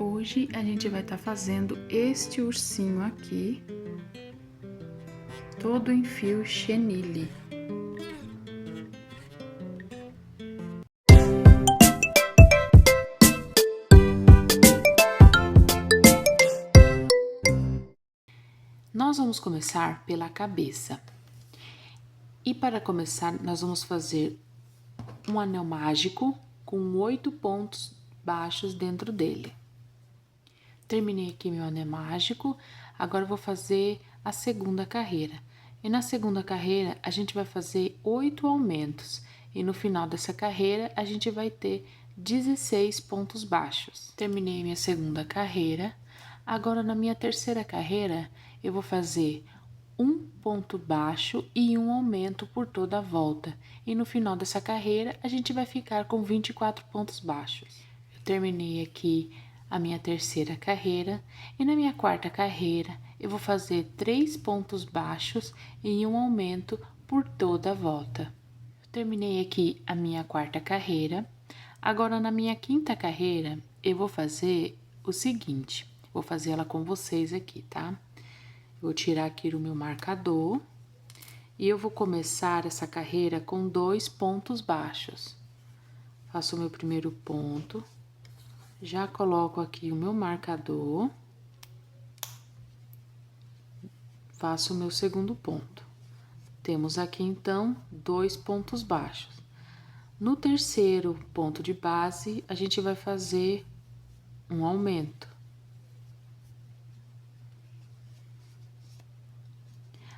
Hoje a gente vai estar fazendo este ursinho aqui, todo em fio chenille. Nós vamos começar pela cabeça. E para começar, nós vamos fazer um anel mágico com 8 pontos baixos dentro dele. Terminei aqui meu anel mágico, agora eu vou fazer a segunda carreira. E na segunda carreira, a gente vai fazer 8 aumentos. E no final dessa carreira, a gente vai ter 16 pontos baixos. Terminei minha segunda carreira. Agora, na minha terceira carreira, eu vou fazer um ponto baixo e um aumento por toda a volta. E no final dessa carreira, a gente vai ficar com 24 pontos baixos. Eu terminei aqui a minha terceira carreira e na minha quarta carreira eu vou fazer 3 pontos baixos e um aumento por toda a volta. Eu terminei aqui a minha quarta carreira. Agora, na minha quinta carreira, eu vou fazer o seguinte, vou fazer ela com vocês aqui, tá? Vou tirar aqui o meu marcador e eu vou começar essa carreira com 2 pontos baixos. Faço o meu primeiro ponto, já coloco aqui o meu marcador, faço o meu segundo ponto. Temos aqui, então, 2 pontos baixos. No terceiro ponto de base, a gente vai fazer um aumento.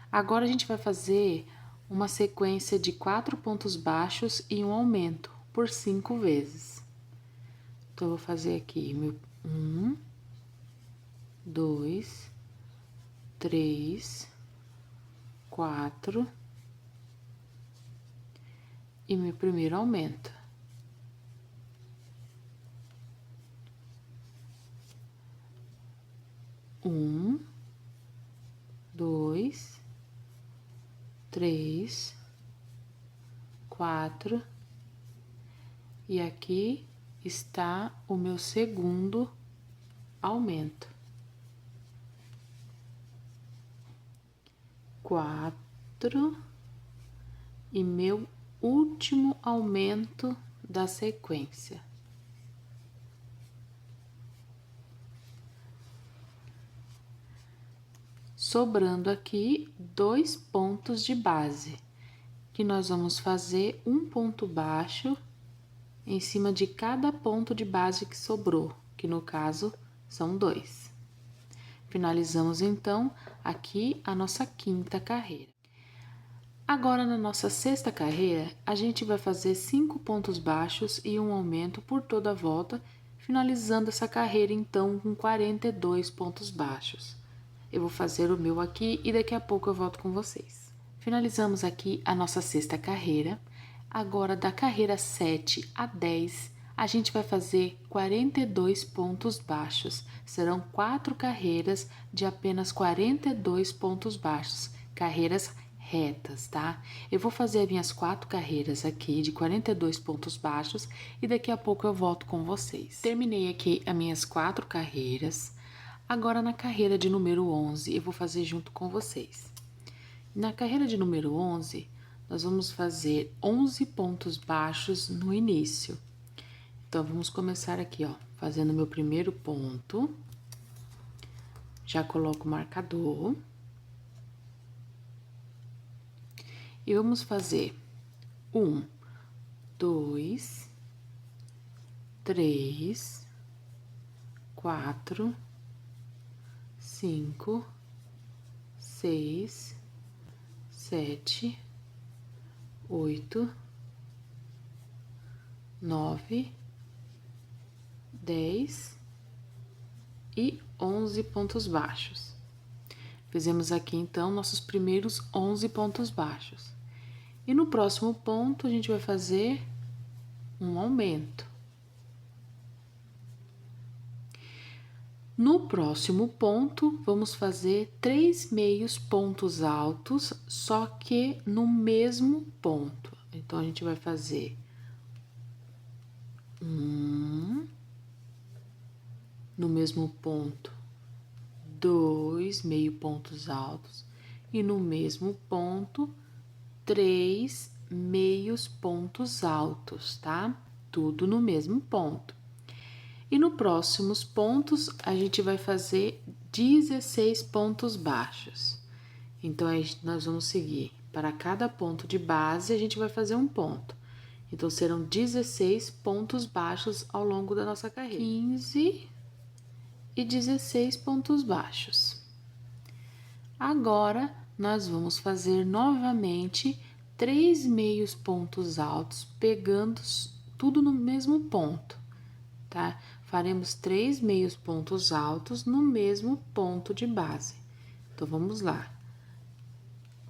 Agora, a gente vai fazer uma sequência de 4 pontos baixos e um aumento por 5 vezes. Então, eu vou fazer aqui meu 1, 2, 3, 4 e meu primeiro aumento. Um, 2, 3, 4 e aqui está o meu segundo aumento. 4 e meu último aumento da sequência. Sobrando aqui 2 pontos de base, que nós vamos fazer um ponto baixo em cima de cada ponto de base que sobrou, que no caso são 2. Finalizamos então aqui a nossa quinta carreira. Agora, na nossa sexta carreira, a gente vai fazer 5 pontos baixos e um aumento por toda a volta, finalizando essa carreira então com 42 pontos baixos. Eu vou fazer o meu aqui e daqui a pouco eu volto com vocês. Finalizamos aqui a nossa sexta carreira. Agora, da carreira 7 a 10, a gente vai fazer 42 pontos baixos. Serão 4 carreiras de apenas 42 pontos baixos, carreiras retas, tá? Eu vou fazer as minhas 4 carreiras aqui de 42 pontos baixos e daqui a pouco eu volto com vocês. Terminei aqui as minhas 4 carreiras. Agora, na carreira de número 11, eu vou fazer junto com vocês. Na carreira de número 11, nós vamos fazer 11 pontos baixos no início. Então, vamos começar aqui, ó, fazendo meu primeiro ponto. Já coloco o marcador. E vamos fazer 1, 2, 3, 4, 5, 6, 7, 8, 9, 10 e 11 pontos baixos. Fizemos aqui, então, nossos primeiros 11 pontos baixos. E no próximo ponto, a gente vai fazer um aumento. No próximo ponto, vamos fazer 3 meios pontos altos, só que no mesmo ponto. Então, a gente vai fazer 1, no mesmo ponto, 2 meio pontos altos e no mesmo ponto, 3 meios pontos altos, tá? Tudo no mesmo ponto. E no próximos pontos, a gente vai fazer 16 pontos baixos. Então, nós vamos seguir. Para cada ponto de base, a gente vai fazer um ponto. Então, serão 16 pontos baixos ao longo da nossa carreira. 15 e 16 pontos baixos. Agora, nós vamos fazer novamente 3 meios pontos altos, pegando tudo no mesmo ponto, tá? Faremos 3 meios pontos altos no mesmo ponto de base. Então, vamos lá.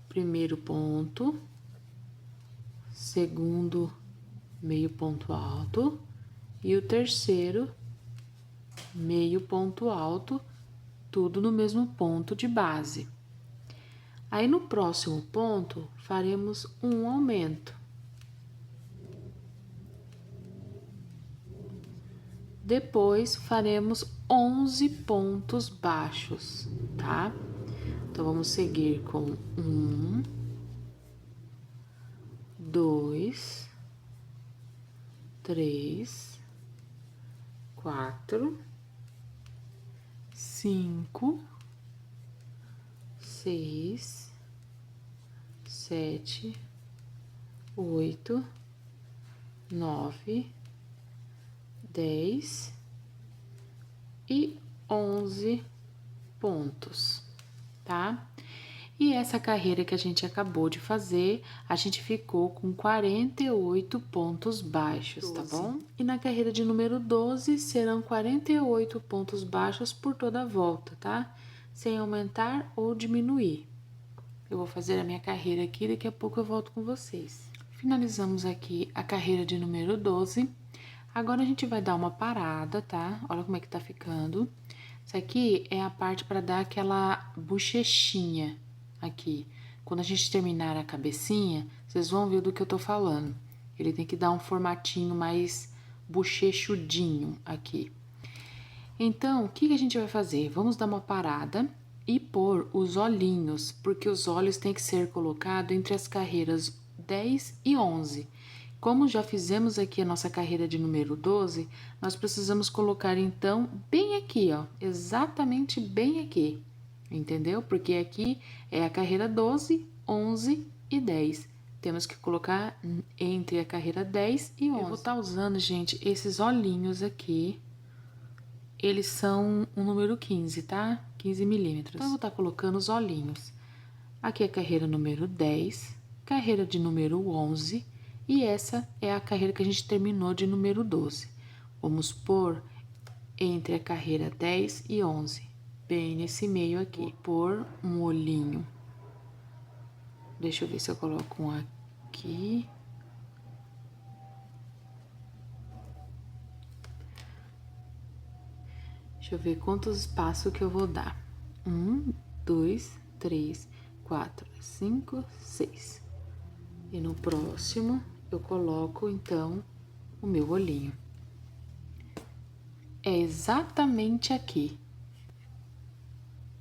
Primeiro ponto, segundo meio ponto alto e o terceiro meio ponto alto, tudo no mesmo ponto de base. Aí, no próximo ponto, faremos um aumento. Depois, faremos 11 pontos baixos, tá? Então, vamos seguir com 1, 2, 3, 4, 5, 6, 7, 8, 9, 10 e 11 pontos, tá? E essa carreira que a gente acabou de fazer, a gente ficou com 48 pontos baixos, tá bom? E na carreira de número 12, serão 48 pontos baixos por toda a volta, tá? Sem aumentar ou diminuir. Eu vou fazer a minha carreira aqui, daqui a pouco eu volto com vocês. Finalizamos aqui a carreira de número 12. Agora, a gente vai dar uma parada, tá? Olha como é que tá ficando. Isso aqui é a parte para dar aquela bochechinha aqui. Quando a gente terminar a cabecinha, vocês vão ver do que eu tô falando. Ele tem que dar um formatinho mais bochechudinho aqui. Então, o que a gente vai fazer? Vamos dar uma parada e pôr os olhinhos, porque os olhos têm que ser colocados entre as carreiras 10 e 11. Como já fizemos aqui a nossa carreira de número 12, nós precisamos colocar, então, bem aqui, ó, exatamente bem aqui, entendeu? Porque aqui é a carreira 12, 11 e 10. Temos que colocar entre a carreira 10 e 11. Eu vou estar usando, gente, esses olhinhos aqui. Eles são o número 15, tá? 15 milímetros. Então, eu vou estar colocando os olhinhos. Aqui é a carreira número 10, carreira de número 11, e essa é a carreira que a gente terminou de número 12. Vamos pôr entre a carreira 10 e 11, bem nesse meio aqui. Vou pôr um olhinho. Deixa eu ver se eu coloco um aqui. Deixa eu ver quantos espaços que eu vou dar. 1, 2, 3, 4, 5, 6. E no próximo, eu coloco, então, o meu olhinho. É exatamente aqui,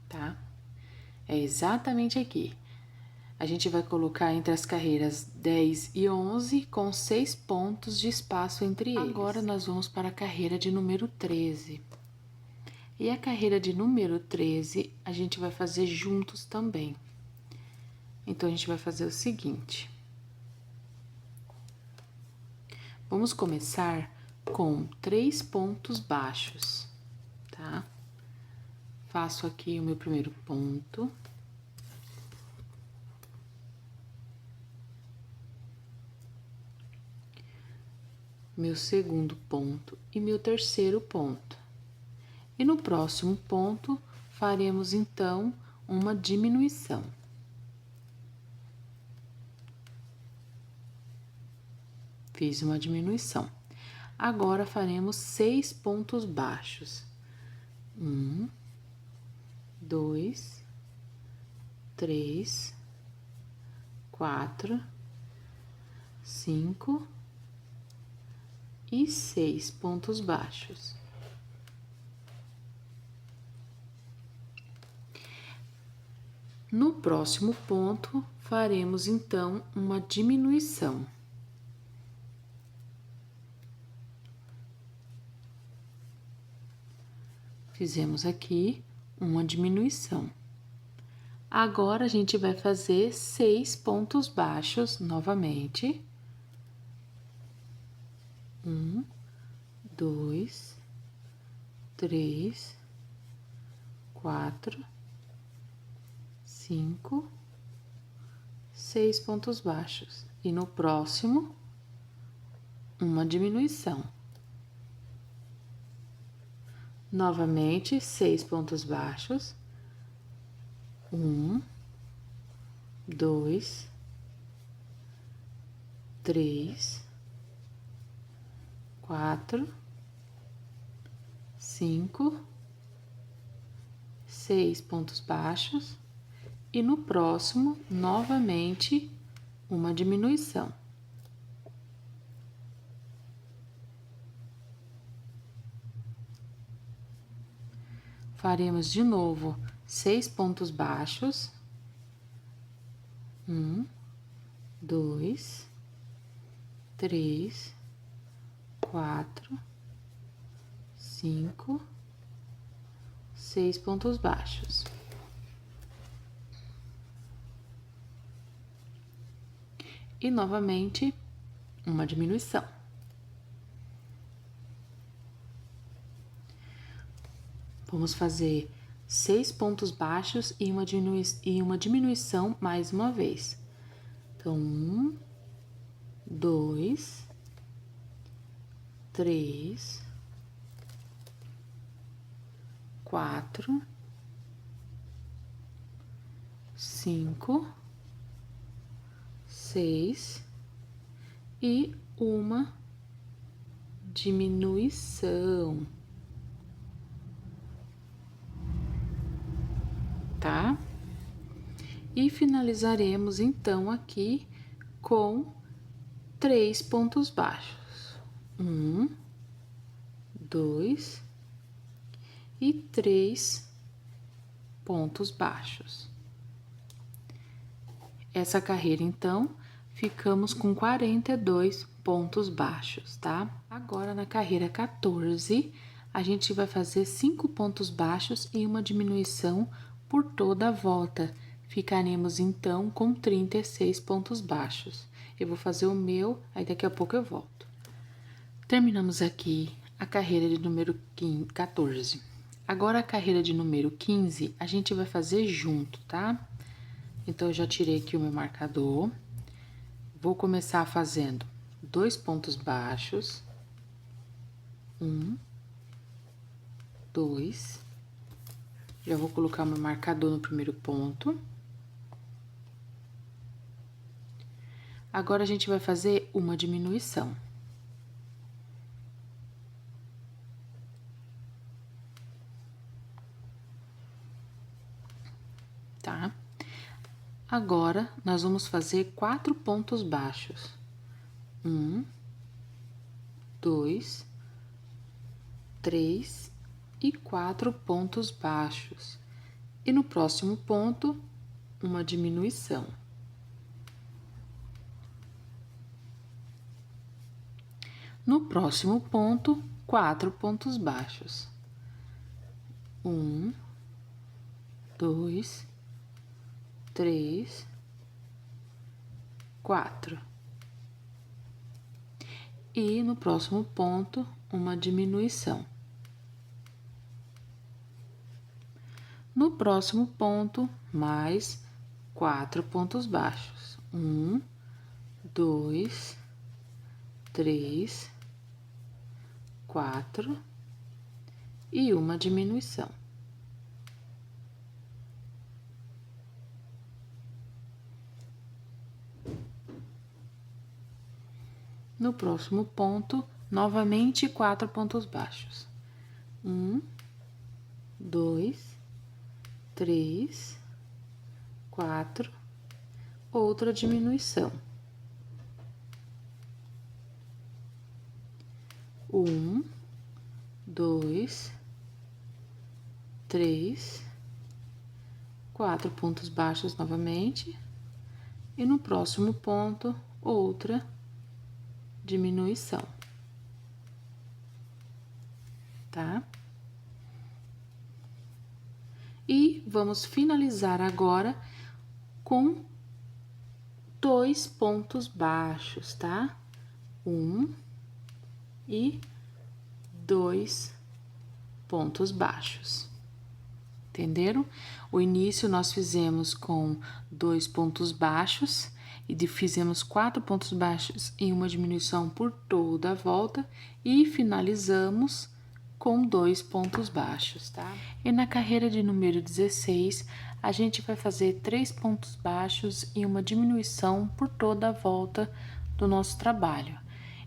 tá? É exatamente aqui. A gente vai colocar entre as carreiras 10 e 11, com 6 pontos de espaço entre eles. Agora, nós vamos para a carreira de número 13. E a carreira de número 13, a gente vai fazer juntos também. Então, a gente vai fazer o seguinte. Vamos começar com 3 pontos baixos, tá? Faço aqui o meu primeiro ponto. Meu segundo ponto e meu terceiro ponto. E no próximo ponto, faremos, então, uma diminuição. Fiz uma diminuição. Agora, faremos 6 pontos baixos. 1, 2, 3, 4, 5 e 6 pontos baixos. No próximo ponto, faremos então uma diminuição. Fizemos aqui uma diminuição. Agora, a gente vai fazer 6 pontos baixos novamente. 1, 2, 3, 4, 5, 6 pontos baixos. E no próximo, uma diminuição. Novamente, 6 pontos baixos. 1, 2, 3, 4, 5, 6 pontos baixos. E no próximo, novamente, uma diminuição. Faremos de novo 6 pontos baixos. 1, 2, 3, 4, 5, 6 pontos baixos. E novamente, uma diminuição. Vamos fazer 6 pontos baixos e uma diminuição mais uma vez. Então, 1, 2, 3, 4, 5, 6 e uma diminuição. Tá? E finalizaremos então aqui com 3 pontos baixos. 1, 2 e 3 pontos baixos. Essa carreira, então, ficamos com 42 pontos baixos, tá? Agora, na carreira 14, a gente vai fazer 5 pontos baixos e uma diminuição por toda a volta. Ficaremos, então, com 36 pontos baixos. Eu vou fazer o meu, aí daqui a pouco eu volto. Terminamos aqui a carreira de número 14. Agora, a carreira de número 15, a gente vai fazer junto, tá? Então, eu já tirei aqui o meu marcador. Vou começar fazendo 2 pontos baixos. 1, 2. Já vou colocar o meu marcador no primeiro ponto. Agora, a gente vai fazer uma diminuição. Tá? Agora, nós vamos fazer 4 pontos baixos. 1, 2, 3 e 4 pontos baixos. E no próximo ponto, uma diminuição. No próximo ponto, 4 pontos baixos. 1, 2, 3, 4. E no próximo ponto, uma diminuição. No próximo ponto, mais 4 pontos baixos. 1, 2, 3, 4 e uma diminuição. No próximo ponto, novamente 4 pontos baixos. 1, 2, 3, 4, outra diminuição. 1, 2, 3, 4 pontos baixos novamente, e no próximo ponto, outra diminuição, tá? E vamos finalizar agora com 2 pontos baixos, tá? 1 e 2 pontos baixos. Entenderam? O início nós fizemos com 2 pontos baixos e fizemos 4 pontos baixos em uma diminuição por toda a volta e finalizamos com 2 pontos baixos, tá? E na carreira de número 16, a gente vai fazer 3 pontos baixos e uma diminuição por toda a volta do nosso trabalho.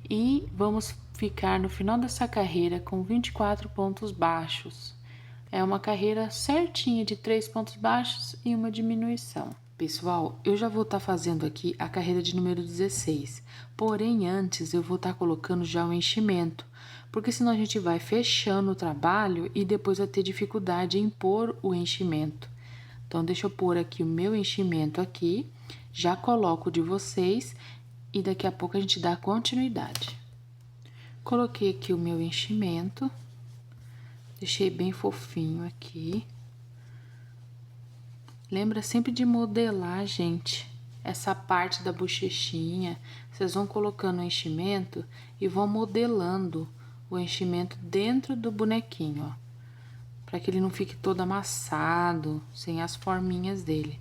E vamos ficar no final dessa carreira com 24 pontos baixos. É uma carreira certinha de 3 pontos baixos e uma diminuição. Pessoal, eu já vou estar fazendo aqui a carreira de número 16, porém antes eu vou estar colocando já o enchimento, porque senão a gente vai fechando o trabalho e depois vai ter dificuldade em pôr o enchimento. Então, deixa eu pôr aqui o meu enchimento aqui, já coloco o de vocês e daqui a pouco a gente dá continuidade. Coloquei aqui o meu enchimento. Deixei bem fofinho aqui. Lembra sempre de modelar, gente, essa parte da bochechinha. Vocês vão colocando o enchimento e vão modelando o enchimento dentro do bonequinho, ó. Pra que ele não fique todo amassado, sem as forminhas dele.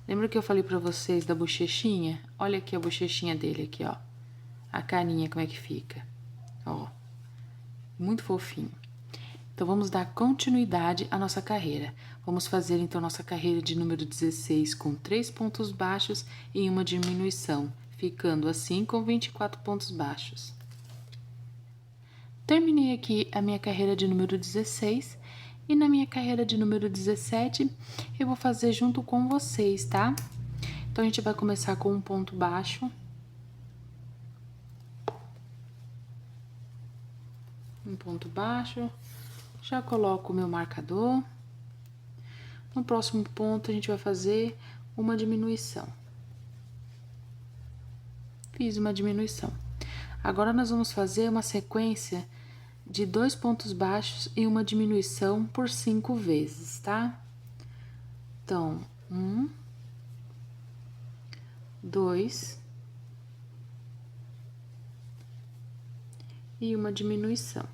Lembra que eu falei pra vocês da bochechinha? Olha aqui a bochechinha dele, aqui, ó. A carinha, como é que fica. Ó, muito fofinho. Então, vamos dar continuidade à nossa carreira. Vamos fazer, então, nossa carreira de número 16 com 3 pontos baixos e uma diminuição, ficando assim com 24 pontos baixos. Terminei aqui a minha carreira de número 16 e na minha carreira de número 17 eu vou fazer junto com vocês, tá? Então, a gente vai começar com um ponto baixo. Um ponto baixo. Já coloco o meu marcador. No próximo ponto, a gente vai fazer uma diminuição. Fiz uma diminuição. Agora, nós vamos fazer uma sequência de 2 pontos baixos e uma diminuição por 5 vezes, tá? Então, 1, 2 e uma diminuição.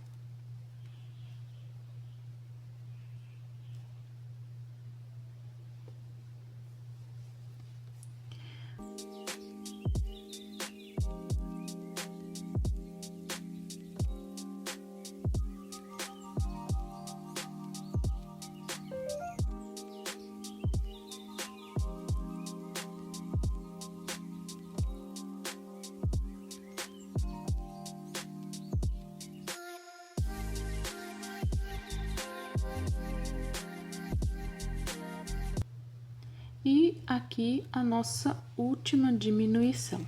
E aqui a nossa última diminuição.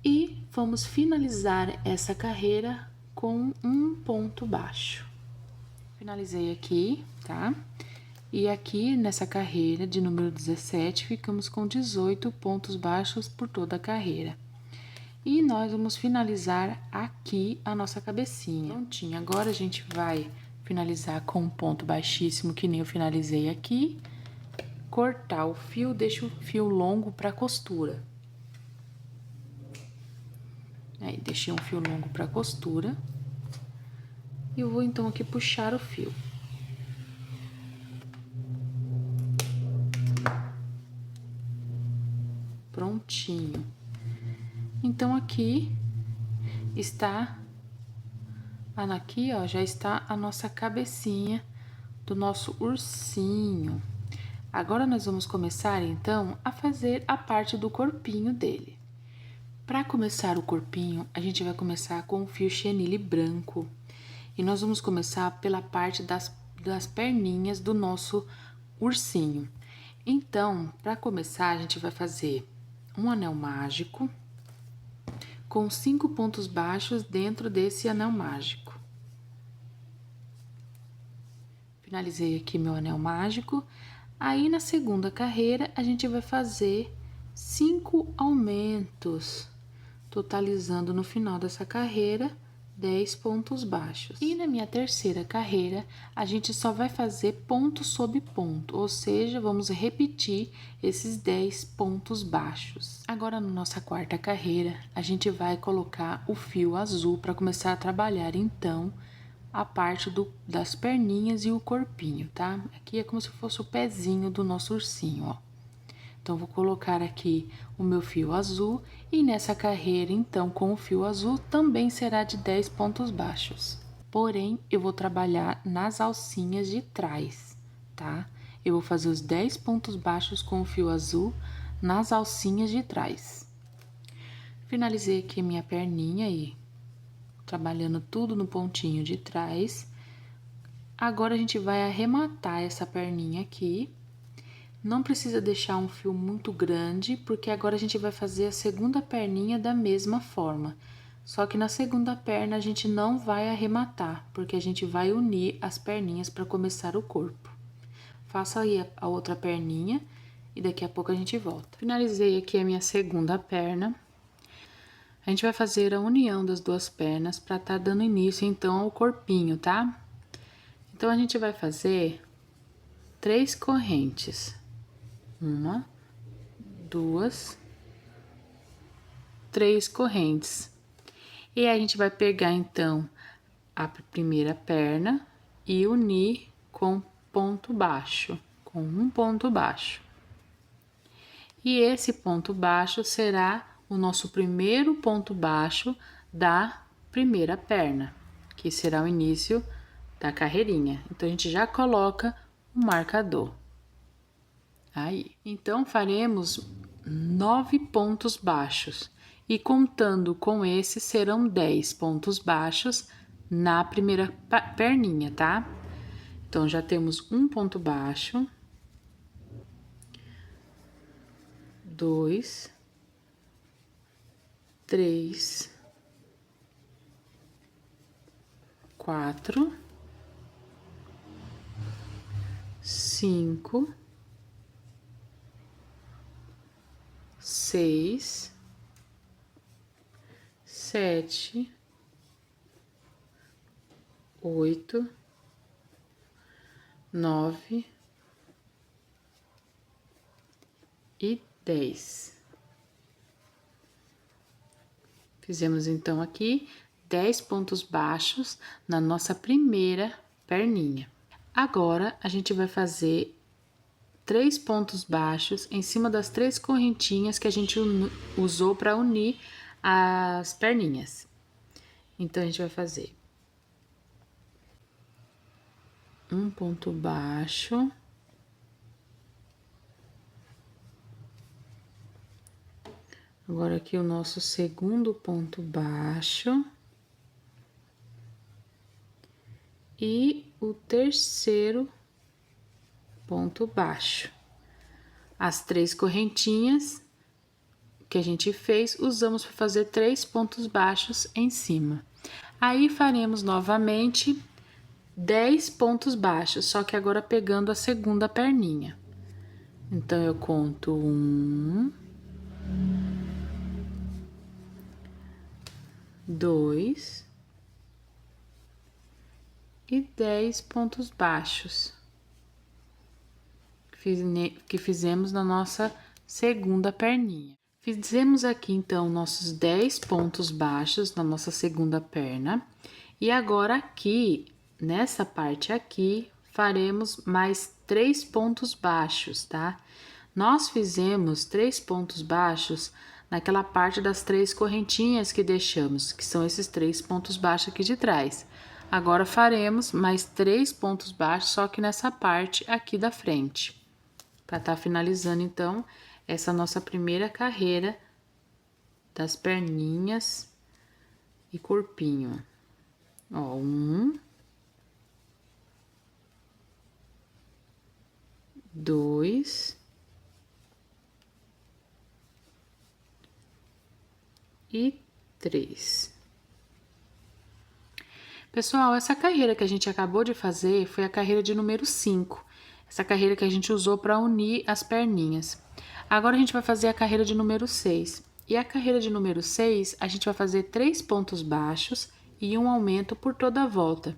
E vamos finalizar essa carreira com um ponto baixo. Finalizei aqui, tá? E aqui nessa carreira de número 17, ficamos com 18 pontos baixos por toda a carreira. E nós vamos finalizar aqui a nossa cabecinha. Prontinho, agora a gente vai finalizar com um ponto baixíssimo, que nem eu finalizei aqui. Cortar o fio, deixa o fio longo para costura. Aí, deixei um fio longo para costura. E eu vou, então, aqui puxar o fio. Prontinho. Então, aqui está... Aqui, ó, já está a nossa cabecinha do nosso ursinho. Agora, nós vamos começar, então, a fazer a parte do corpinho dele. Para começar o corpinho, a gente vai começar com o fio chenille branco. E nós vamos começar pela parte das perninhas do nosso ursinho. Então, para começar, a gente vai fazer um anel mágico com 5 pontos baixos dentro desse anel mágico. Finalizei aqui meu anel mágico. Aí, na segunda carreira, a gente vai fazer 5 aumentos, totalizando no final dessa carreira 10 pontos baixos. E na minha terceira carreira, a gente só vai fazer ponto sobre ponto, ou seja, vamos repetir esses 10 pontos baixos. Agora, na nossa quarta carreira, a gente vai colocar o fio azul para começar a trabalhar, então, a parte das perninhas e o corpinho, tá? Aqui é como se fosse o pezinho do nosso ursinho, ó. Então, vou colocar aqui o meu fio azul e nessa carreira, então, com o fio azul, também será de 10 pontos baixos. Porém, eu vou trabalhar nas alcinhas de trás, tá? Eu vou fazer os 10 pontos baixos com o fio azul nas alcinhas de trás. Finalizei aqui a minha perninha aí, trabalhando tudo no pontinho de trás. Agora, a gente vai arrematar essa perninha aqui. Não precisa deixar um fio muito grande, porque agora a gente vai fazer a segunda perninha da mesma forma. Só que na segunda perna a gente não vai arrematar, porque a gente vai unir as perninhas para começar o corpo. Faça aí a outra perninha e daqui a pouco a gente volta. Finalizei aqui a minha segunda perna. A gente vai fazer a união das duas pernas para tá dando início, então, ao corpinho, tá? Então, a gente vai fazer 3 correntes. 1, 2, 3 correntes. E aí, a gente vai pegar, então, a primeira perna e unir com ponto baixo, com um ponto baixo. E esse ponto baixo será o nosso primeiro ponto baixo da primeira perna, que será o início da carreirinha. Então, a gente já coloca o marcador. Aí, então, faremos 9 pontos baixos e contando com esse serão 10 pontos baixos na primeira perninha, tá? Então, já temos um ponto baixo, 2, 3, 4, 5, 6, 7, 8, 9 e 10. Fizemos, então, aqui 10 pontos baixos na nossa primeira perninha. Agora, a gente vai fazer 3 pontos baixos em cima das 3 correntinhas que a gente usou para unir as perninhas. Então, a gente vai fazer um ponto baixo, agora aqui o nosso segundo ponto baixo e o terceiro ponto baixo. As 3 correntinhas que a gente fez, usamos para fazer 3 pontos baixos em cima. Aí, faremos novamente 10 pontos baixos, só que agora pegando a segunda perninha. Então, eu conto 1, 2 e 10 pontos baixos que fizemos na nossa segunda perninha. Fizemos aqui, então, nossos 10 pontos baixos na nossa segunda perna. E agora, aqui, nessa parte aqui, faremos mais 3 pontos baixos, tá? Nós fizemos 3 pontos baixos naquela parte das 3 correntinhas que deixamos, que são esses 3 pontos baixos aqui de trás. Agora, faremos mais 3 pontos baixos, só que nessa parte aqui da frente. Para tá finalizando, então, essa nossa primeira carreira das perninhas e corpinho. Ó, 1, 2 e 3. Pessoal, essa carreira que a gente acabou de fazer foi a carreira de número 5. Essa carreira que a gente usou para unir as perninhas. Agora a gente vai fazer a carreira de número 6. E a carreira de número 6, a gente vai fazer 3 pontos baixos e um aumento por toda a volta.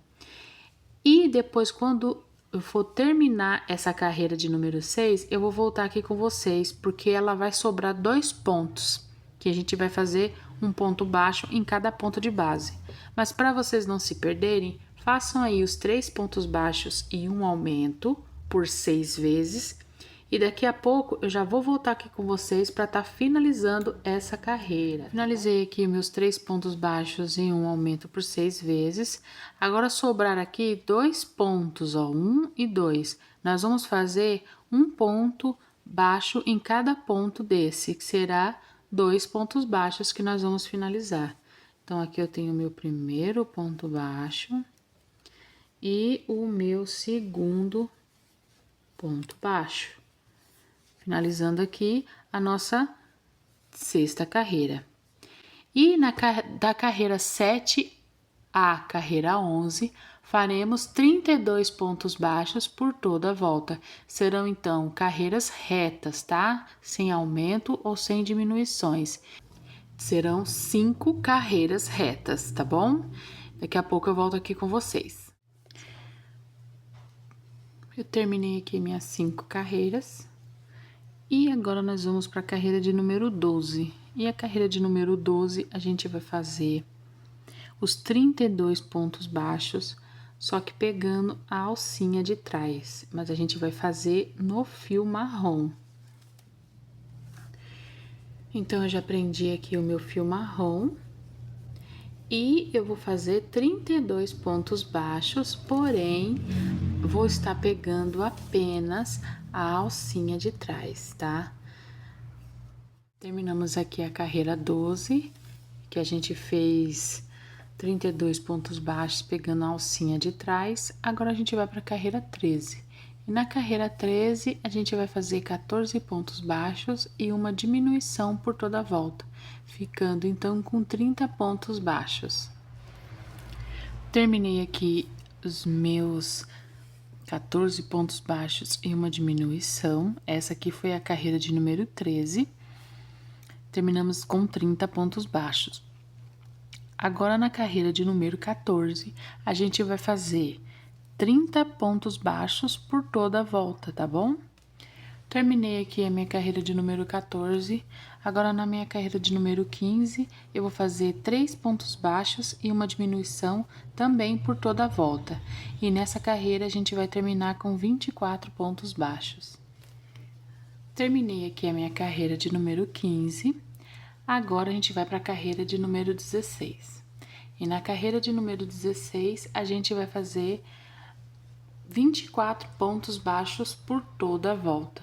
E depois, quando eu for terminar essa carreira de número 6, eu vou voltar aqui com vocês, porque ela vai sobrar 2 pontos, que a gente vai fazer um ponto baixo em cada ponto de base. Mas para vocês não se perderem, façam aí os 3 pontos baixos e um aumento por 6 vezes. E daqui a pouco eu já vou voltar aqui com vocês para estar finalizando essa carreira. Finalizei aqui meus 3 pontos baixos e um aumento por 6 vezes. Agora sobrar aqui 2 pontos, ó, 1 e 2. Nós vamos fazer um ponto baixo em cada ponto desse, que será 2 pontos baixos que nós vamos finalizar. Então, aqui eu tenho o meu primeiro ponto baixo e o meu segundo ponto baixo. Finalizando aqui a nossa sexta carreira. E da carreira 7 à carreira 11, faremos 32 pontos baixos por toda a volta. Serão, então, carreiras retas, tá? Sem aumento ou sem diminuições. Serão 5 carreiras retas, tá bom? Daqui a pouco eu volto aqui com vocês. Eu terminei aqui minhas 5 carreiras. E agora nós vamos para a carreira de número 12. E a carreira de número 12, a gente vai fazer os 32 pontos baixos, só que pegando a alcinha de trás. Mas a gente vai fazer no fio marrom. Então, eu já prendi aqui o meu fio marrom. E eu vou fazer 32 pontos baixos, porém, vou estar pegando apenas a alcinha de trás, tá? Terminamos aqui a carreira 12, que a gente fez 32 pontos baixos pegando a alcinha de trás. Agora a gente vai para a carreira 13. E na carreira 13, a gente vai fazer 14 pontos baixos e uma diminuição por toda a volta, ficando então com 30 pontos baixos. Terminei aqui os meus 14 pontos baixos e uma diminuição. Essa aqui foi a carreira de número 13. Terminamos com 30 pontos baixos. Agora, na carreira de número 14, a gente vai fazer 30 pontos baixos por toda a volta, tá bom? Terminei aqui a minha carreira de número 14. Agora, na minha carreira de número 15, eu vou fazer 3 pontos baixos e uma diminuição também por toda a volta. E nessa carreira, a gente vai terminar com 24 pontos baixos. Terminei aqui a minha carreira de número 15. Agora, a gente vai para a carreira de número 16. E na carreira de número 16, a gente vai fazer 24 pontos baixos por toda a volta,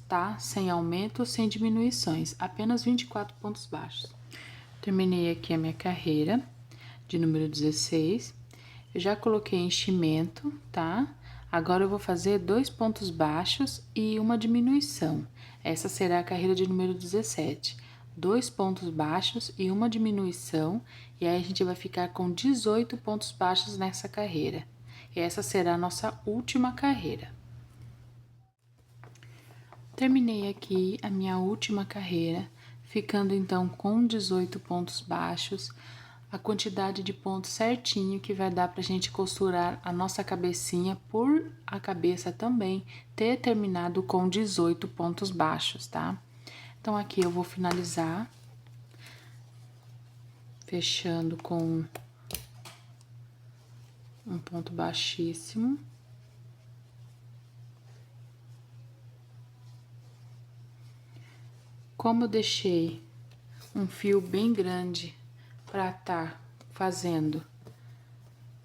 tá? Sem aumento, sem diminuições, apenas 24 pontos baixos. Terminei aqui a minha carreira de número 16. Eu já coloquei enchimento, tá? Agora eu vou fazer 2 pontos baixos e uma diminuição. Essa será a carreira de número 17. 2 pontos baixos e uma diminuição, e aí a gente vai ficar com 18 pontos baixos nessa carreira. E essa será a nossa última carreira. Terminei aqui a minha última carreira, ficando então com 18 pontos baixos, a quantidade de pontos certinho que vai dar pra gente costurar a nossa cabecinha, por a cabeça também ter terminado com 18 pontos baixos, tá? Então, aqui eu vou finalizar, fechando com um ponto baixíssimo. Como eu deixei um fio bem grande para estar fazendo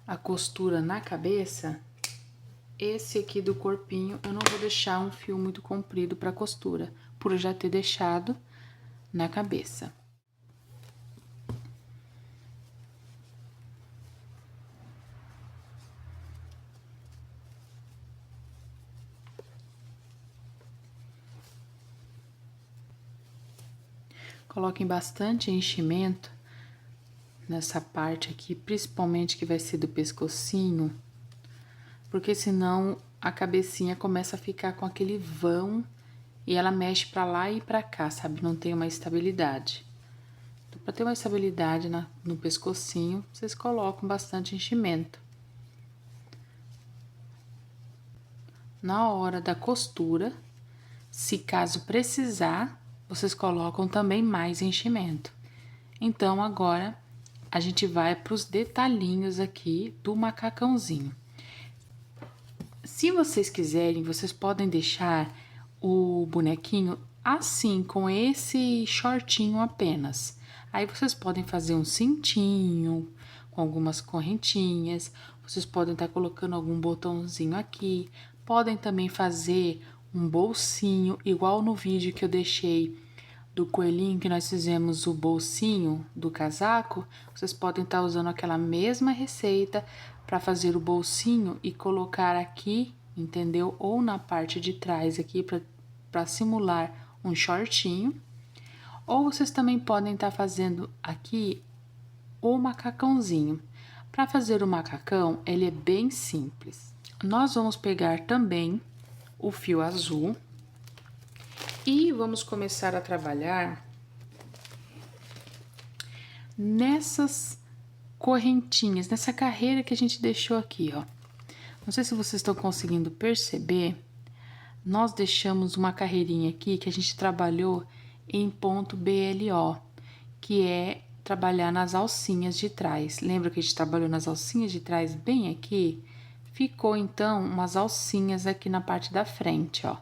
a costura na cabeça, esse aqui do corpinho eu não vou deixar um fio muito comprido para costura, por já ter deixado na cabeça. Coloquem bastante enchimento nessa parte aqui, principalmente que vai ser do pescocinho, porque senão a cabecinha começa a ficar com aquele vão e ela mexe pra lá e pra cá, sabe? Não tem uma estabilidade. Então, pra ter uma estabilidade no pescocinho, vocês colocam bastante enchimento. Na hora da costura, se caso precisar, vocês colocam também mais enchimento. Então, agora, a gente vai para os detalhinhos aqui do macacãozinho. Se vocês quiserem, vocês podem deixar o bonequinho assim, com esse shortinho apenas. Aí, vocês podem fazer um cintinho com algumas correntinhas. Vocês podem estar colocando algum botãozinho aqui. Podem também fazer um bolsinho, igual no vídeo que eu deixei do coelhinho, que nós fizemos o bolsinho do casaco. Vocês podem estar usando aquela mesma receita para fazer o bolsinho e colocar aqui, entendeu? Ou na parte de trás aqui para simular um shortinho. Ou vocês também podem estar fazendo aqui o macacãozinho. Para fazer o macacão, ele é bem simples. Nós vamos pegar também o fio azul e vamos começar a trabalhar nessas correntinhas, nessa carreira que a gente deixou aqui, ó. Não sei se vocês estão conseguindo perceber, nós deixamos uma carreirinha aqui que a gente trabalhou em ponto BLO, que é trabalhar nas alcinhas de trás. Lembra que a gente trabalhou nas alcinhas de trás bem aqui? Ficou, então, umas alcinhas aqui na parte da frente, ó.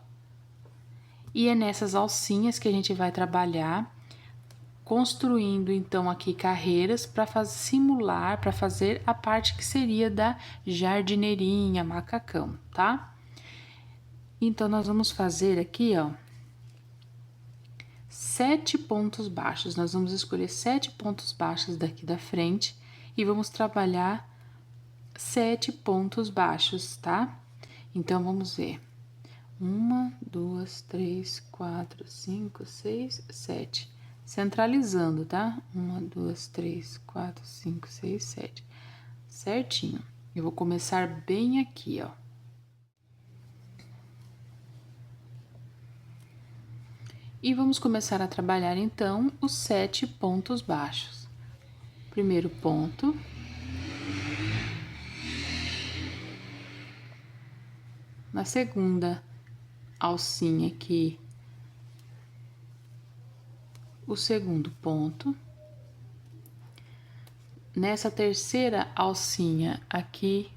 E é nessas alcinhas que a gente vai trabalhar, construindo, então, aqui carreiras para simular, para fazer a parte que seria da jardineirinha, macacão, tá? Então, nós vamos fazer aqui, ó, 7 pontos baixos. Nós vamos escolher 7 pontos baixos daqui da frente e vamos trabalhar 7 pontos baixos, tá? Então, vamos ver. 1, 2, 3, 4, 5, 6, 7. Centralizando, tá? 1, 2, 3, 4, 5, 6, 7. Certinho. Eu vou começar bem aqui, ó. E vamos começar a trabalhar, então, os 7 pontos baixos. Primeiro ponto. Na segunda alcinha aqui, o segundo ponto. Nessa terceira alcinha aqui,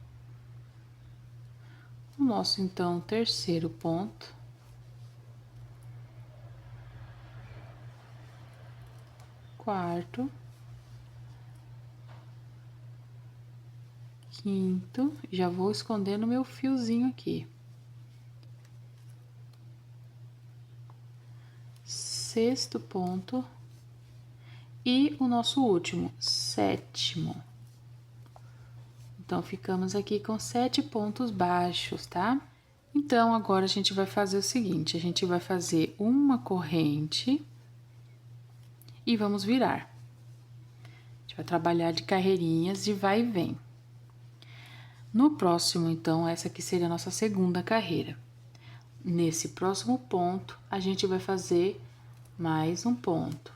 o nosso, então, terceiro ponto. Quarto. Quinto, já vou esconder no meu fiozinho aqui. Sexto ponto e o nosso último, sétimo. Então, ficamos aqui com 7 pontos baixos, tá? Então, agora a gente vai fazer o seguinte, a gente vai fazer uma corrente e vamos virar. A gente vai trabalhar de carreirinhas de vai e vem. No próximo, então, essa aqui seria a nossa segunda carreira. Nesse próximo ponto, a gente vai fazer mais um ponto.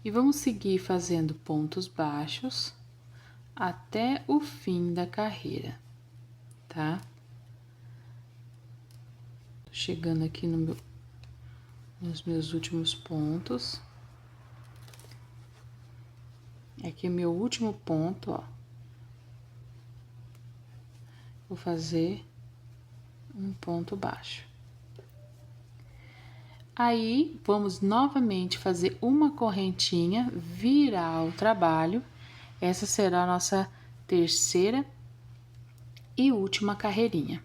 E vamos seguir fazendo pontos baixos até o fim da carreira, tá? Tô chegando aqui nos meus últimos pontos. Aqui é meu último ponto, ó. Vou fazer um ponto baixo. Aí, vamos novamente fazer uma correntinha, virar o trabalho. Essa será a nossa terceira e última carreirinha.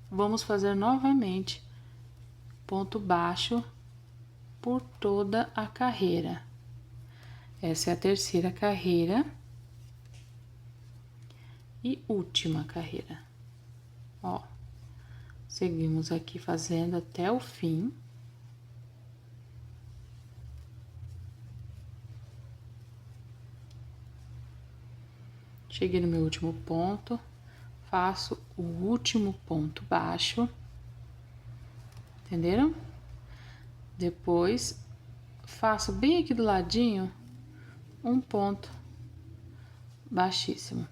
Vamos fazer novamente ponto baixo por toda a carreira. Essa é a terceira carreira e última carreira. Ó, seguimos aqui fazendo até o fim. Cheguei no meu último ponto, faço o último ponto baixo, entenderam? Depois, faço bem aqui do ladinho um ponto baixíssimo.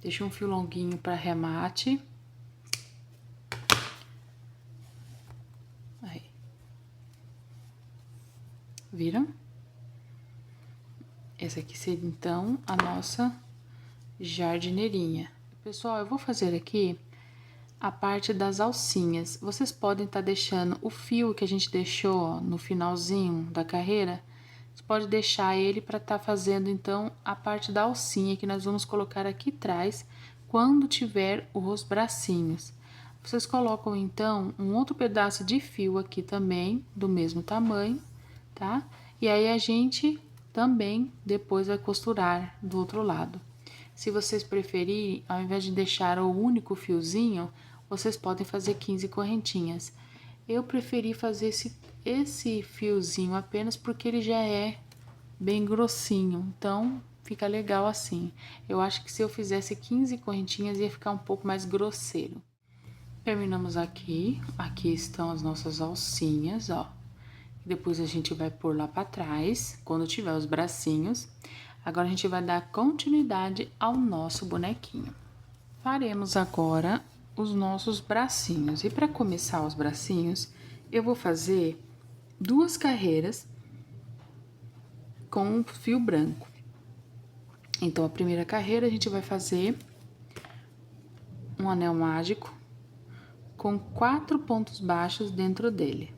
Deixo um fio longuinho para remate. Aí. Viram? Essa aqui seria, então, a nossa jardineirinha. Pessoal, eu vou fazer aqui a parte das alcinhas. Vocês podem estar deixando o fio que a gente deixou ó, no finalzinho da carreira. Você pode deixar ele para estar fazendo, então, a parte da alcinha que nós vamos colocar aqui atrás quando tiver os bracinhos. Vocês colocam, então, um outro pedaço de fio aqui também, do mesmo tamanho, tá? E aí, a gente também depois vai costurar do outro lado. Se vocês preferirem, ao invés de deixar o único fiozinho, vocês podem fazer 15 correntinhas. Eu preferi fazer esse fiozinho apenas porque ele já é bem grossinho, então fica legal assim. Eu acho que se eu fizesse 15 correntinhas ia ficar um pouco mais grosseiro. Terminamos aqui, aqui estão as nossas alcinhas, ó. Depois a gente vai pôr lá pra trás, quando tiver os bracinhos. Agora a gente vai dar continuidade ao nosso bonequinho. Faremos agora os nossos bracinhos. E para começar os bracinhos, eu vou fazer 2 carreiras com fio branco. Então, a primeira carreira a gente vai fazer um anel mágico com 4 pontos baixos dentro dele.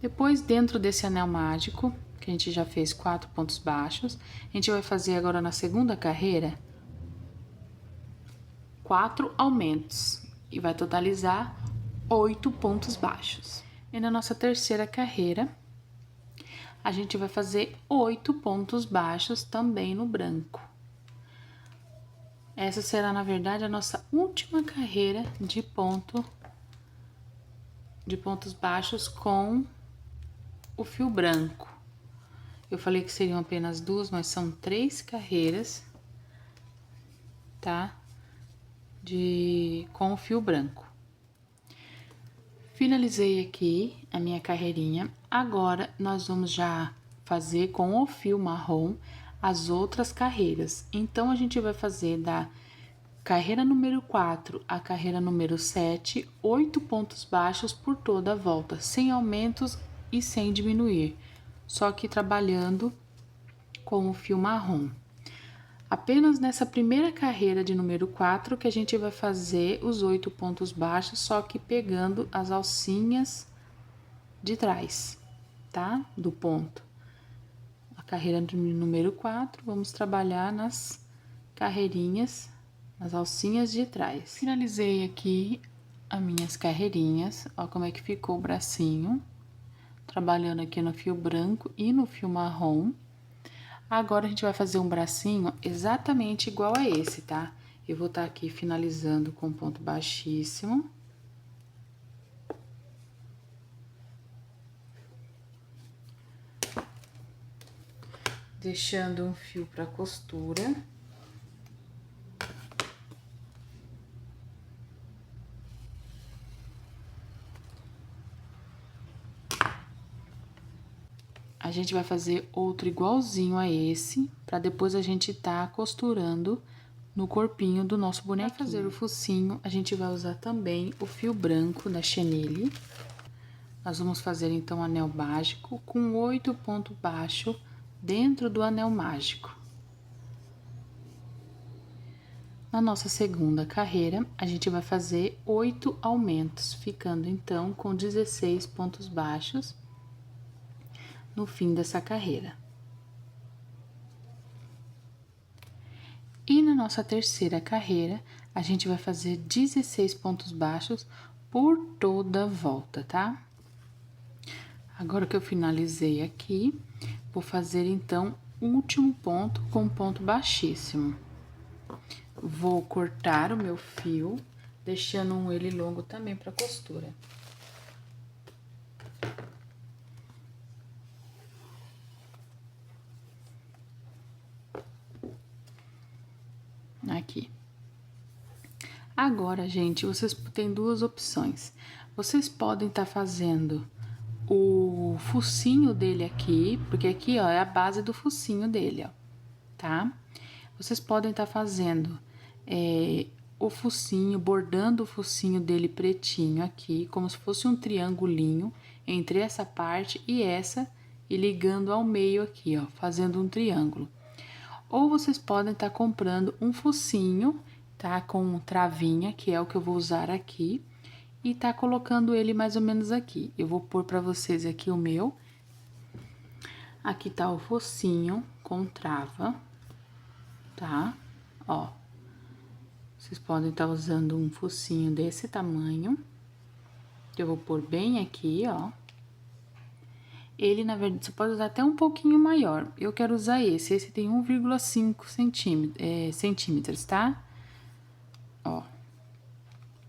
Depois, dentro desse anel mágico, que a gente já fez 4 pontos baixos, a gente vai fazer agora na segunda carreira 4 aumentos e vai totalizar 8 pontos baixos. E na nossa terceira carreira, a gente vai fazer 8 pontos baixos também no branco. Essa será, na verdade, a nossa última carreira de pontos baixos com o fio branco. Eu falei que seriam apenas 2, mas são 3 carreiras, tá? Com o fio branco. Finalizei aqui a minha carreirinha. Agora, nós vamos já fazer com o fio marrom as outras carreiras. Então, a gente vai fazer da carreira número 4 à carreira número 7, 8 pontos baixos por toda a volta, sem aumentos e sem diminuir, só que trabalhando com o fio marrom. Apenas nessa primeira carreira de número 4 que a gente vai fazer os 8 pontos baixos, só que pegando as alcinhas de trás, tá? Do ponto. A carreira de número 4, vamos trabalhar nas carreirinhas, nas alcinhas de trás. Finalizei aqui as minhas carreirinhas, ó como é que ficou o bracinho, trabalhando aqui no fio branco e no fio marrom. Agora, a gente vai fazer um bracinho exatamente igual a esse, tá? Eu vou estar aqui finalizando com ponto baixíssimo. Deixando um fio para costura. A gente vai fazer outro igualzinho a esse, para depois a gente tá costurando no corpinho do nosso bonequinho. Para fazer o focinho, a gente vai usar também o fio branco da chenille. Nós vamos fazer, então, um anel mágico com 8 pontos baixos dentro do anel mágico. Na nossa segunda carreira, a gente vai fazer 8 aumentos, ficando, então, com 16 pontos baixos no fim dessa carreira. E na nossa terceira carreira, a gente vai fazer 16 pontos baixos por toda a volta, tá? Agora que eu finalizei aqui, vou fazer, então, o último ponto com ponto baixíssimo. Vou cortar o meu fio, deixando ele longo também para costura. Agora, gente, vocês têm duas opções. Vocês podem estar fazendo o focinho dele aqui, porque aqui, ó, é a base do focinho dele, ó, tá? Vocês podem estar fazendo o focinho, bordando o focinho dele pretinho aqui, como se fosse um triangulinho entre essa parte e essa, e ligando ao meio aqui, ó, fazendo um triângulo. Ou vocês podem estar comprando um focinho, tá? Com travinha, que é o que eu vou usar aqui, e tá colocando ele mais ou menos aqui. Eu vou pôr pra vocês aqui o meu. Aqui tá o focinho com trava, tá? Ó. Vocês podem estar usando um focinho desse tamanho. Eu vou pôr bem aqui, ó. Ele, na verdade, você pode usar até um pouquinho maior. Eu quero usar esse. Esse tem 1,5 centímetros, tá? Ó.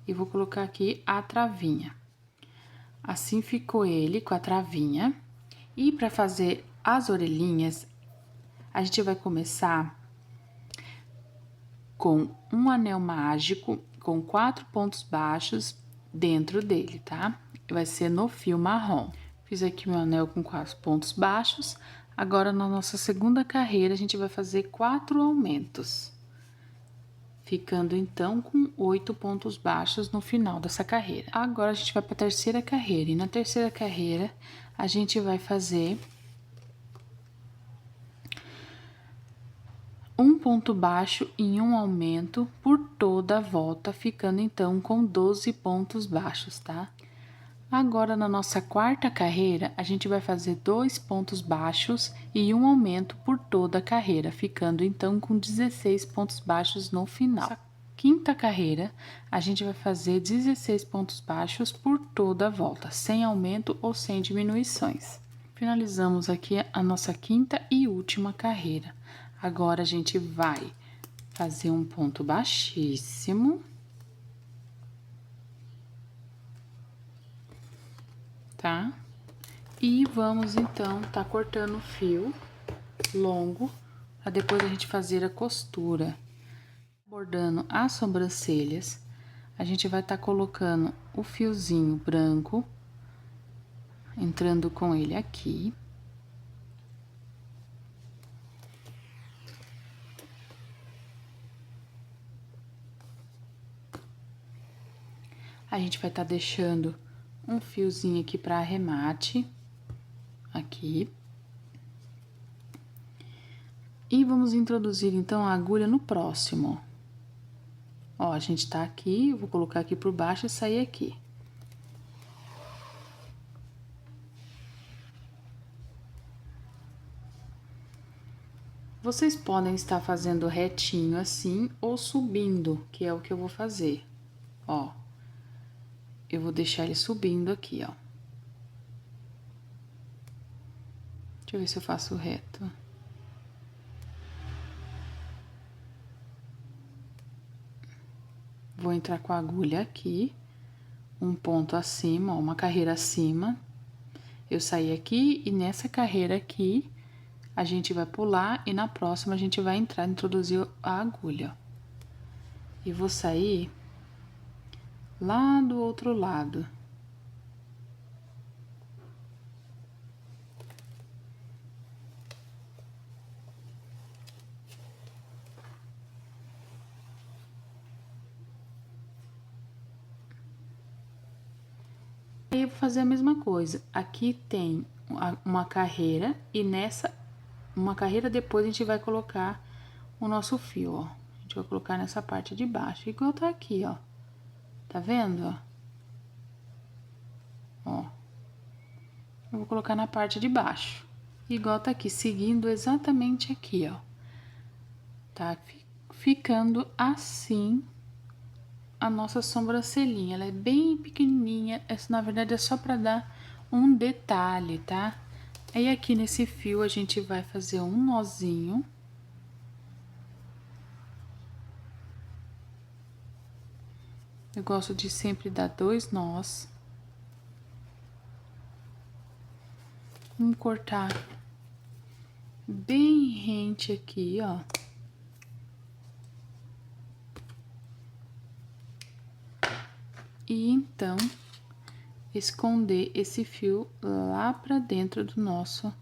E vou colocar aqui a travinha. Assim ficou ele com a travinha. E para fazer as orelhinhas, a gente vai começar com um anel mágico com 4 pontos baixos dentro dele, tá? Vai ser no fio marrom. Fiz aqui meu anel com 4 pontos baixos. Agora, na nossa segunda carreira, a gente vai fazer 4 aumentos. Ficando, então, com 8 pontos baixos no final dessa carreira. Agora, a gente vai para a terceira carreira. E na terceira carreira, a gente vai fazer um ponto baixo e um aumento por toda a volta, ficando, então, com 12 pontos baixos, tá? Agora, na nossa quarta carreira, a gente vai fazer 2 pontos baixos e um aumento por toda a carreira, ficando então com 16 pontos baixos no final. Nossa quinta carreira, a gente vai fazer 16 pontos baixos por toda a volta, sem aumento ou sem diminuições. Finalizamos aqui a nossa quinta e última carreira. Agora, a gente vai fazer um ponto baixíssimo. Tá? E vamos, então, tá cortando o fio longo, pra depois a gente fazer a costura. Bordando as sobrancelhas, a gente vai tá colocando o fiozinho branco, entrando com ele aqui. A gente vai tá deixando um fiozinho aqui pra arremate, aqui. E vamos introduzir, então, a agulha no próximo. Ó, a gente tá aqui, eu vou colocar aqui por baixo e sair aqui. Vocês podem estar fazendo retinho assim ou subindo, que é o que eu vou fazer. Ó, eu vou deixar ele subindo aqui, ó. Deixa eu ver se eu faço reto. Vou entrar com a agulha aqui, um ponto acima, ó, uma carreira acima. Eu saí aqui e nessa carreira aqui, a gente vai pular e na próxima a gente vai entrar, introduzir a agulha, ó. E vou sair lá do outro lado. Aí eu vou fazer a mesma coisa. Aqui tem uma carreira e nessa, uma carreira depois a gente vai colocar o nosso fio, ó. A gente vai colocar nessa parte de baixo, igual tá aqui, ó. Tá vendo, ó? Ó. Eu vou colocar na parte de baixo. Igual tá aqui, seguindo exatamente aqui, ó. Tá ficando assim a nossa sobrancelhinha. Ela é bem pequenininha, essa na verdade é só pra dar um detalhe, tá? Aí aqui nesse fio a gente vai fazer um nozinho. Eu gosto de sempre dar 2 nós. Vamos cortar bem rente aqui, ó. e então esconder esse fio lá pra dentro do nosso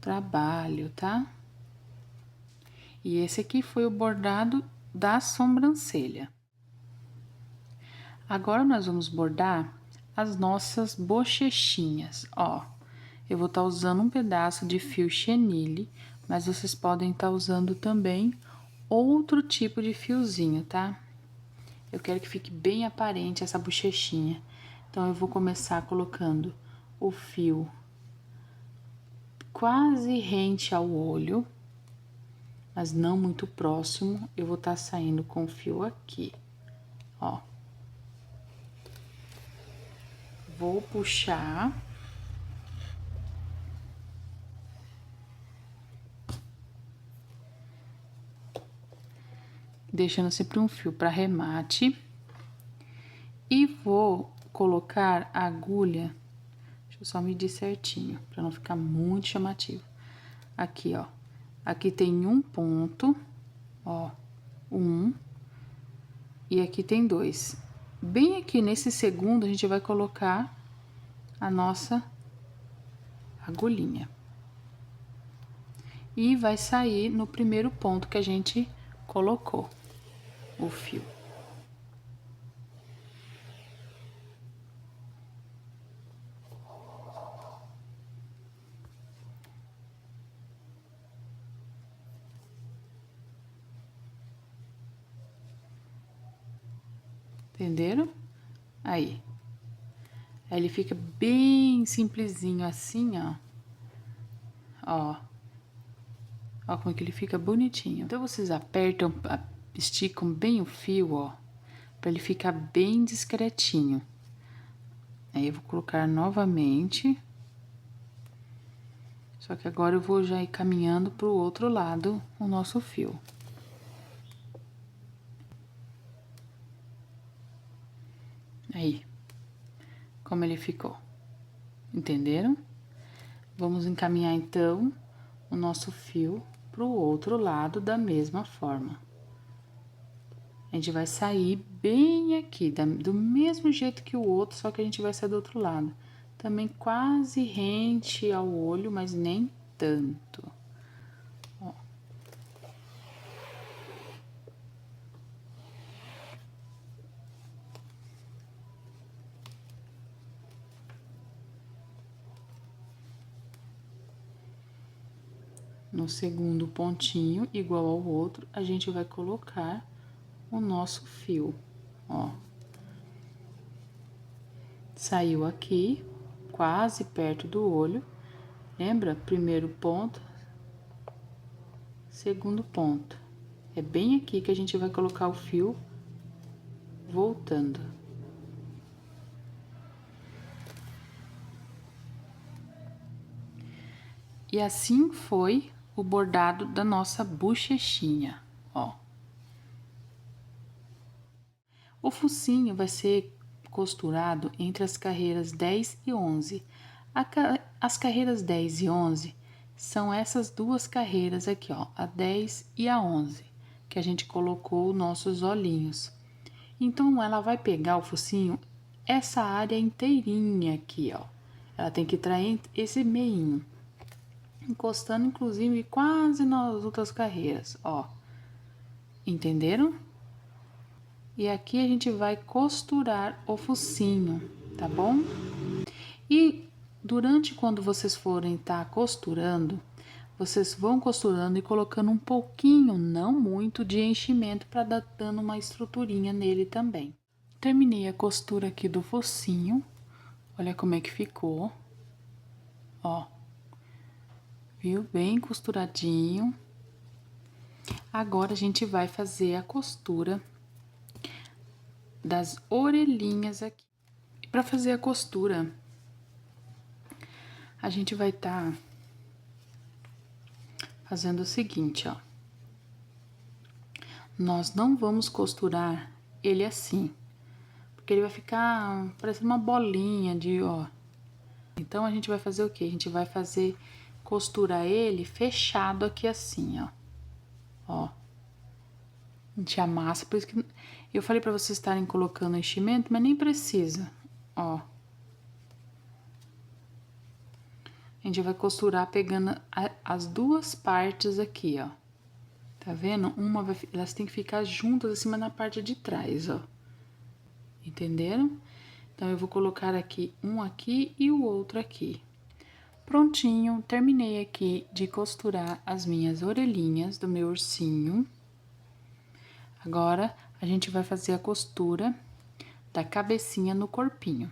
trabalho, tá? E esse aqui foi o bordado da sobrancelha. Agora, nós vamos bordar as nossas bochechinhas, ó. Eu vou estar usando um pedaço de fio chenille, mas vocês podem estar usando também outro tipo de fiozinho, tá? Eu quero que fique bem aparente essa bochechinha. Então, eu vou começar colocando o fio quase rente ao olho, mas não muito próximo. Eu vou estar saindo com o fio aqui, ó. Vou puxar. Deixando sempre um fio para remate. E vou colocar a agulha, deixa eu só medir certinho, para não ficar muito chamativo. Aqui, ó. Aqui tem um ponto, ó, e aqui tem 2. Bem aqui nesse segundo, a gente vai colocar a nossa agulhinha. E vai sair no primeiro ponto que a gente colocou o fio. Entenderam? Aí. Aí ele fica bem simplesinho assim, ó. Ó. Ó como é que ele fica bonitinho. Então, vocês apertam, esticam bem o fio, ó. Pra ele ficar bem discretinho. Aí, eu vou colocar novamente. Só que agora eu vou já ir caminhando pro outro lado o nosso fio. Aí. Como ele ficou. Entenderam? Vamos encaminhar, então, o nosso fio pro outro lado da mesma forma. A gente vai sair bem aqui, do mesmo jeito que o outro, só que a gente vai sair do outro lado. Também quase rente ao olho, mas nem tanto. Ó. No segundo pontinho, igual ao outro, a gente vai colocar o nosso fio, ó. Saiu aqui, quase perto do olho. Lembra? Primeiro ponto, segundo ponto. É bem aqui que a gente vai colocar o fio voltando. E assim foi o bordado da nossa bochechinha, ó. O focinho vai ser costurado entre as carreiras 10 e 11. As carreiras 10 e 11 são essas duas carreiras aqui, ó, a 10 e a 11, que a gente colocou nossos olhinhos. Então, ela vai pegar o focinho, essa área inteirinha aqui, ó. Ela tem que trair esse meinho, encostando, inclusive, quase nas outras carreiras, ó. Entenderam? E aqui a gente vai costurar o focinho, tá bom? E durante quando vocês forem tá costurando, vocês vão costurando e colocando um pouquinho, não muito, de enchimento para dar dando uma estruturinha nele também. Terminei a costura aqui do focinho. Olha como é que ficou. Ó. Viu? Bem costuradinho. Agora, a gente vai fazer a costura das orelhinhas aqui. E para fazer a costura, a gente vai estar fazendo o seguinte, ó. Nós não vamos costurar ele assim, porque ele vai ficar parecendo uma bolinha de, ó. Então, a gente vai fazer o quê? A gente vai fazer, costurar ele fechado aqui assim, ó. Ó. A gente amassa, por isso que Eu falei pra vocês estarem colocando enchimento, mas nem precisa, ó. A gente vai costurar pegando as duas partes aqui, ó. Tá vendo? Elas têm que ficar juntas assim, mas na parte de trás, ó. Entenderam? Então, eu vou colocar aqui um aqui e o outro aqui. Prontinho, terminei aqui de costurar as minhas orelhinhas do meu ursinho. Agora, a gente vai fazer a costura da cabecinha no corpinho.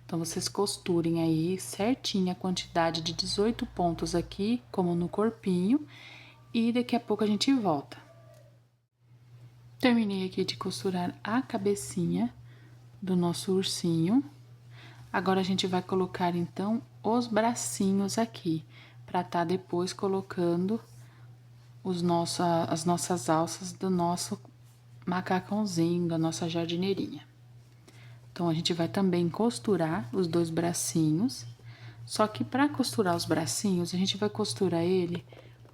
Então, vocês costurem aí certinho a quantidade de 18 pontos aqui, como no corpinho, e daqui a pouco a gente volta. Terminei aqui de costurar a cabecinha do nosso ursinho. Agora, a gente vai colocar, então, os bracinhos aqui, pra tá depois colocando as nossas alças do nosso macacãozinho, da nossa jardineirinha. Então, a gente vai também costurar os dois bracinhos, só que pra costurar os bracinhos, a gente vai costurar ele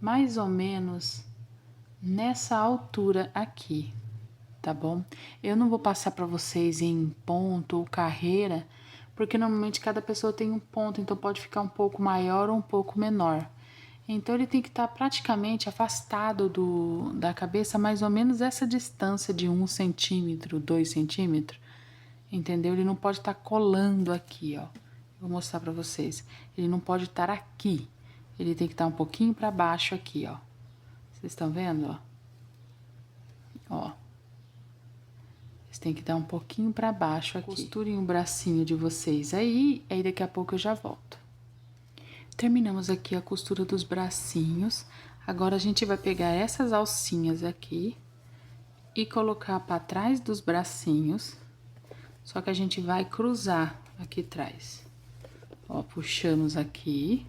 mais ou menos nessa altura aqui, tá bom? Eu não vou passar pra vocês em ponto ou carreira, porque normalmente cada pessoa tem um ponto, então pode ficar um pouco maior ou um pouco menor. Então, ele tem que estar praticamente afastado da cabeça, mais ou menos essa distância de 1 centímetro, 2 centímetros, entendeu? Ele não pode estar colando aqui, ó. Vou mostrar pra vocês. Ele não pode estar aqui, ele tem que estar um pouquinho pra baixo aqui, ó. Vocês estão vendo, ó? Ó. Vocês têm que dar um pouquinho pra baixo aqui. Costurem o bracinho de vocês aí daqui a pouco eu já volto. Terminamos aqui a costura dos bracinhos. Agora, a gente vai pegar essas alcinhas aqui e colocar pra trás dos bracinhos. Só que a gente vai cruzar aqui atrás. Ó, puxamos aqui.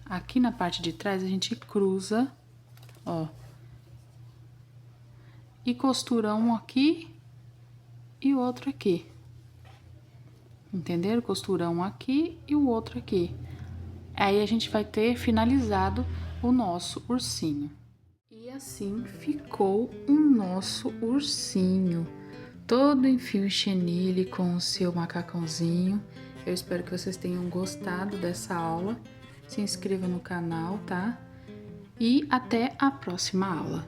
Aqui na parte de trás, a gente cruza, ó. E costura um aqui e o outro aqui. Entenderam? Costura um aqui e o outro aqui. Aí, a gente vai ter finalizado o nosso ursinho. E assim ficou o nosso ursinho, todo em fio chenille com o seu macacãozinho. Eu espero que vocês tenham gostado dessa aula. Se inscreva no canal, tá? E até a próxima aula.